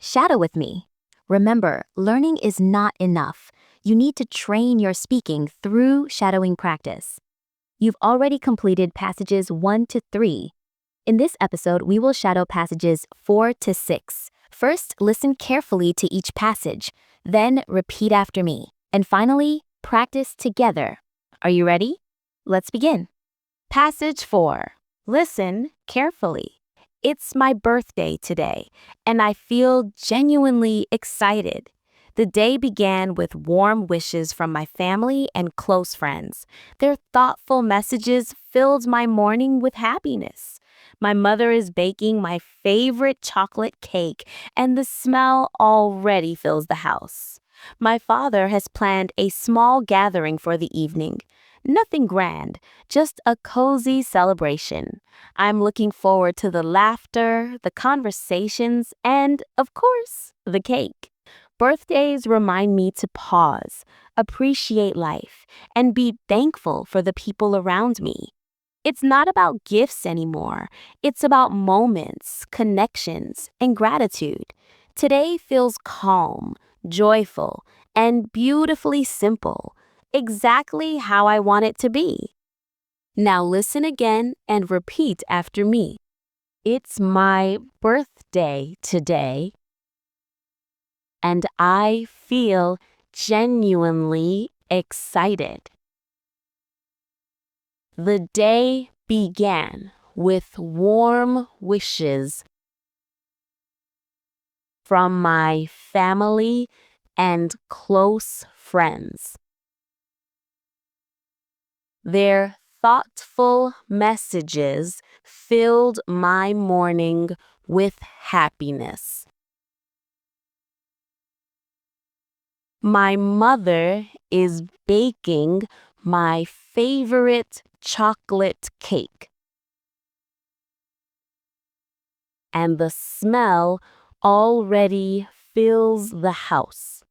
Shadow with me. Remember, learning is not enough. You need to train your speaking through shadowing practice. You've already completed passages 1 to 3. In this episode, we will shadow passages 4 to 6. First, listen carefully to each passage. Then, repeat after me. And finally, practice together. Are you ready? Let's begin. Passage 4. Listen carefully. It's my birthday today, and I feel genuinely excited. The day began with warm wishes from my family and close friends. Their thoughtful messages filled my morning with happiness. My mother is baking my favorite chocolate cake, and the smell already fills the house. My father has planned a small gathering for the evening. Nothing grand, just a cozy celebration. I'm looking forward to the laughter, the conversations, and, of course, the cake. Birthdays remind me to pause, appreciate life, and be thankful for the people around me. It's not about gifts anymore. It's about moments, connections, and gratitude. Today feels calm, joyful, and beautifully simple, exactly how I want it to be. Now listen again and repeat after me. It's my birthday today, and I feel genuinely excited. The day began with warm wishes from my family and close friends. Their thoughtful messages filled my morning with happiness. My mother is baking my favorite chocolate cake, and the smell already fills the house.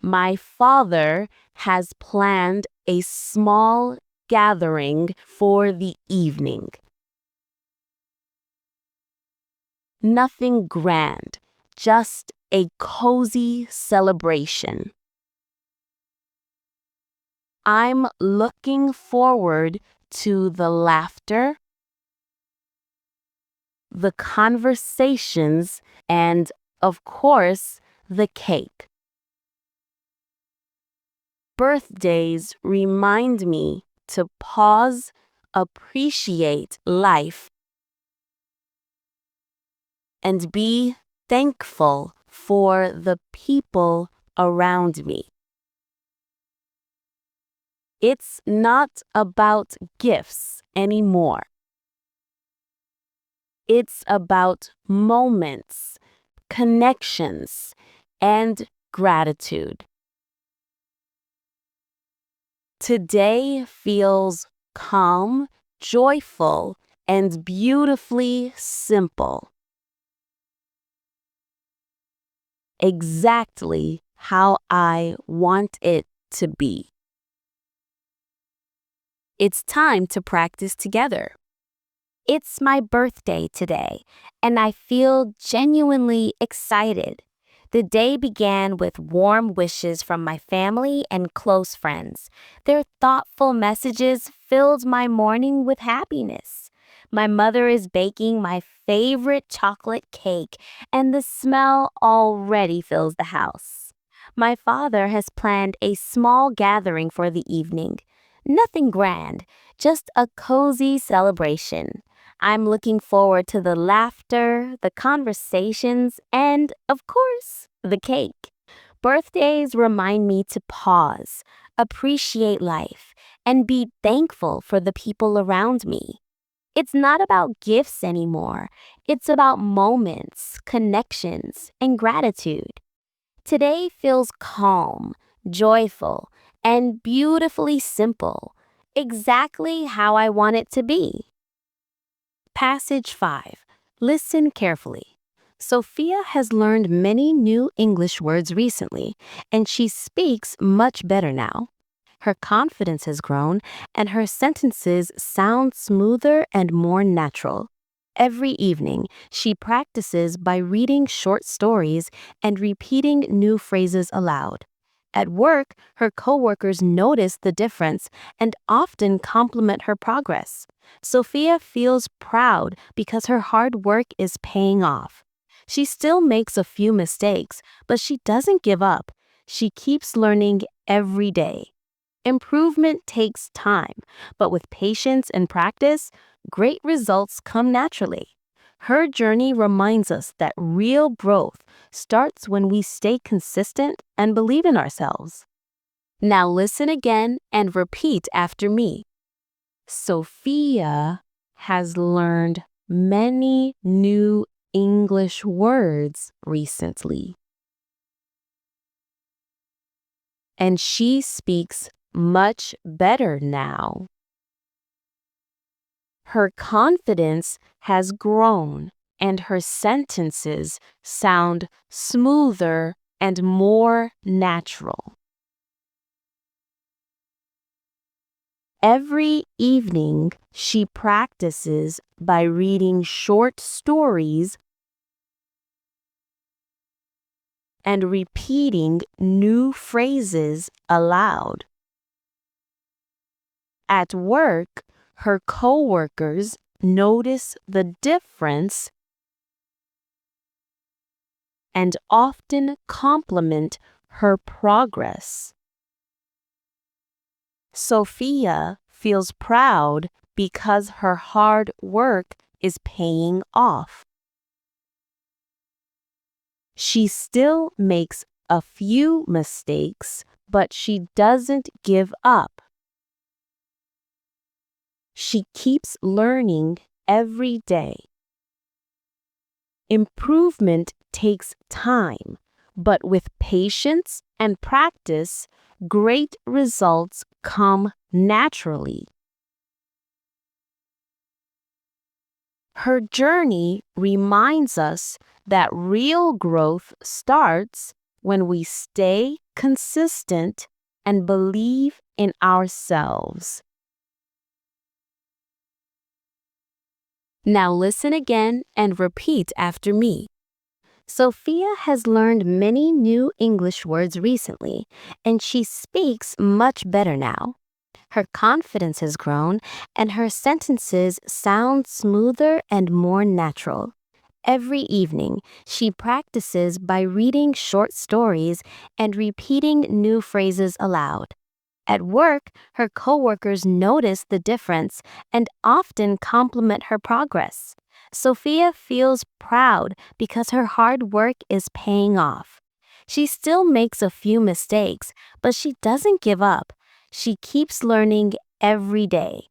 My father has planned a small gathering for the evening. Nothing grand, just a cozy celebration. I'm looking forward to the laughter, the conversations, and, of course, the cake. Birthdays remind me to pause, appreciate life, and be thankful for the people around me. It's not about gifts anymore. It's about moments, connections, and gratitude. Today feels calm, joyful, and beautifully simple. Exactly how I want it to be. It's time to practice together. It's my birthday today, and I feel genuinely excited. The day began with warm wishes from my family and close friends. Their thoughtful messages filled my morning with happiness. My mother is baking my favorite chocolate cake, and the smell already fills the house. My father has planned a small gathering for the evening. Nothing grand, just a cozy celebration. I'm looking forward to the laughter, the conversations, and, of course, the cake. Birthdays remind me to pause, appreciate life, and be thankful for the people around me. It's not about gifts anymore. It's about moments, connections, and gratitude. Today feels calm, joyful, and beautifully simple, exactly how I want it to be. Passage 5. Listen carefully. Sophia has learned many new English words recently, and she speaks much better now. Her confidence has grown, and her sentences sound smoother and more natural. Every evening, she practices by reading short stories and repeating new phrases aloud. At work, her coworkers notice the difference and often compliment her progress. Sophia feels proud because her hard work is paying off. She still makes a few mistakes, but she doesn't give up. She keeps learning every day. Improvement takes time, but with patience and practice, great results come naturally. Her journey reminds us that real growth starts when we stay consistent and believe in ourselves. Now listen again and repeat after me. Sophia has learned many new English words recently, and she speaks much better now. Her confidence has grown, and her sentences sound smoother and more natural. Every evening, she practices by reading short stories and repeating new phrases aloud. At work, her coworkers notice the difference and often compliment her progress. Sophia feels proud because her hard work is paying off. She still makes a few mistakes, but she doesn't give up. She keeps learning every day. Improvement takes time, but with patience and practice, great results come naturally. Her journey reminds us that real growth starts when we stay consistent and believe in ourselves. Now listen again and repeat after me. Sophia has learned many new English words recently, and she speaks much better now. Her confidence has grown, and her sentences sound smoother and more natural. Every evening, she practices by reading short stories and repeating new phrases aloud. At work, her coworkers notice the difference and often compliment her progress. Sophia feels proud because her hard work is paying off. She still makes a few mistakes, but she doesn't give up. She keeps learning every day.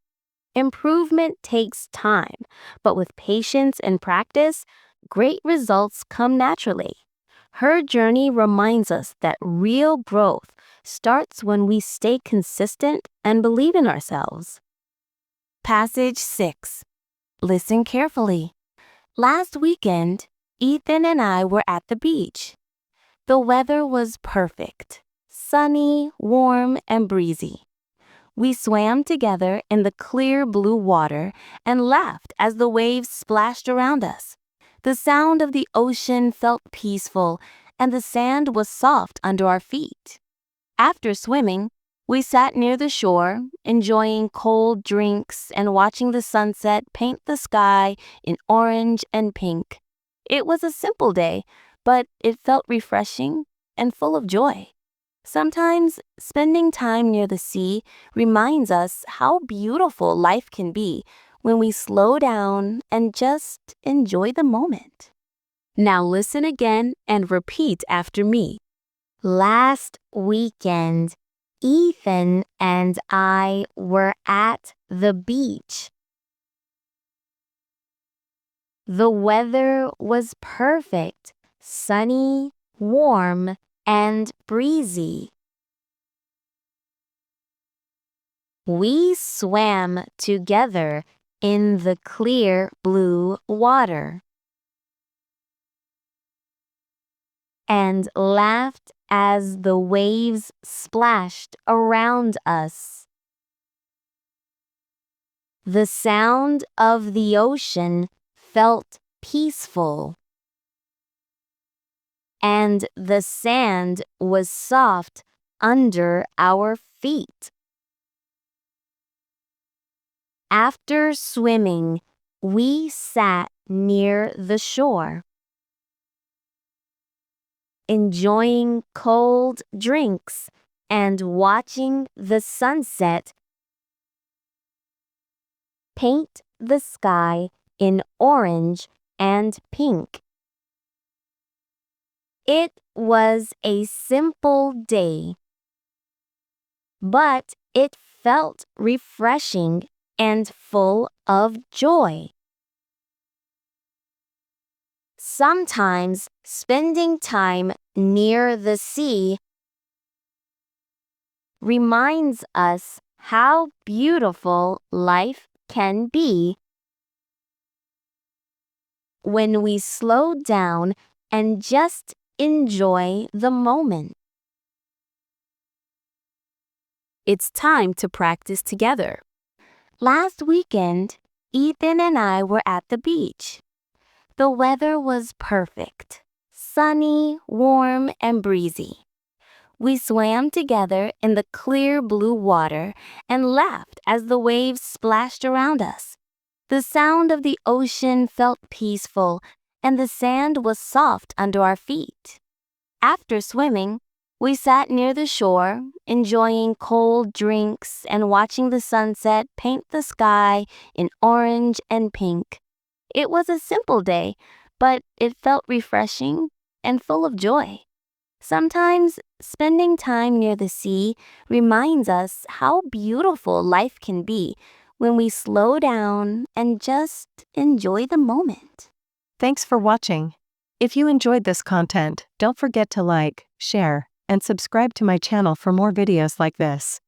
Improvement takes time, but with patience and practice, great results come naturally. Her journey reminds us that real growth starts when we stay consistent and believe in ourselves. Passage 6. Listen carefully. Last weekend, Ethan and I were at the beach. The weather was perfect, sunny, warm, and breezy. We swam together in the clear blue water and laughed as the waves splashed around us. The sound of the ocean felt peaceful, and the sand was soft under our feet. After swimming, we sat near the shore, enjoying cold drinks and watching the sunset paint the sky in orange and pink. It was a simple day, but it felt refreshing and full of joy. Sometimes, spending time near the sea reminds us how beautiful life can be when we slow down and just enjoy the moment. Now listen again and repeat after me. Last weekend, Ethan and I were at the beach. The weather was perfect, sunny, warm, and breezy. We swam together in the clear blue water and laughed as the waves splashed around us. The sound of the ocean felt peaceful, and the sand was soft under our feet. After swimming, we sat near the shore, enjoying cold drinks and watching the sunset paint the sky in orange and pink. It was a simple day, but it felt refreshing and full of joy. Sometimes spending time near the sea reminds us how beautiful life can be when we slow down and just enjoy the moment. It's time to practice together. Last weekend, Ethan and I were at the beach. The weather was perfect, sunny, warm, and breezy. We swam together in the clear blue water and laughed as the waves splashed around us. The sound of the ocean felt peaceful, and the sand was soft under our feet. After swimming, we sat near the shore, enjoying cold drinks and watching the sunset paint the sky in orange and pink. It was a simple day, but it felt refreshing and full of joy. Sometimes spending time near the sea reminds us how beautiful life can be when we slow down and just enjoy the moment. Thanks for watching. If you enjoyed this content, don't forget to like, share, and subscribe to my channel for more videos like this.